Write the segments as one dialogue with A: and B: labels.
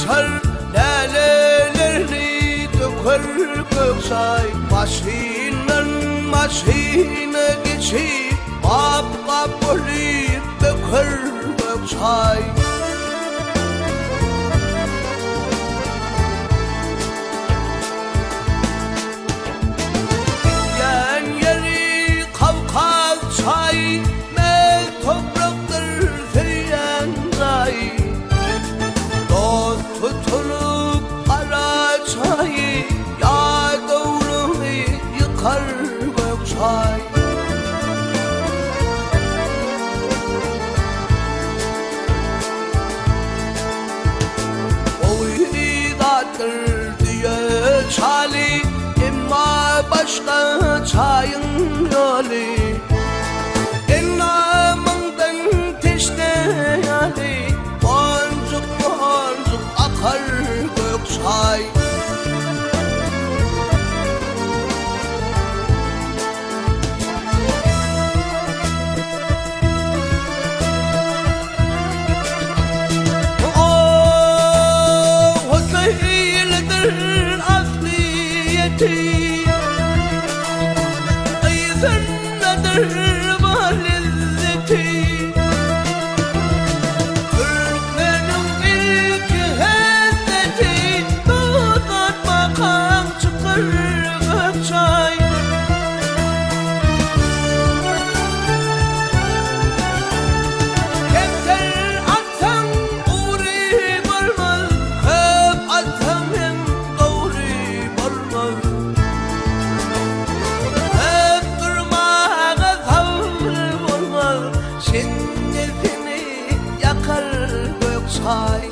A: açar lələlərini dökər göksay. Maşindən maşinə geçip qap olib dökər göksay. Çali imma başka çayın yolu enamından teşneyali boncuk boncuk akar gökçay. Aydan nedir malizzeti Türklerin ilk henneti Dağdan makam çıkar gökçay. Kemter atam uğri varmaz Hep atam hem doğru varmaz. Şinnetini yakar gökçay.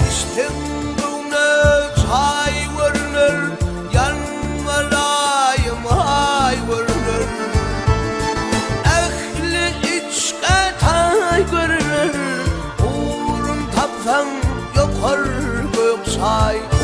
A: İşte buna çay vurulur, yanmalayım hay vurulur. Ehli içke tay görülür, uğrun tapsan yokar gökçay.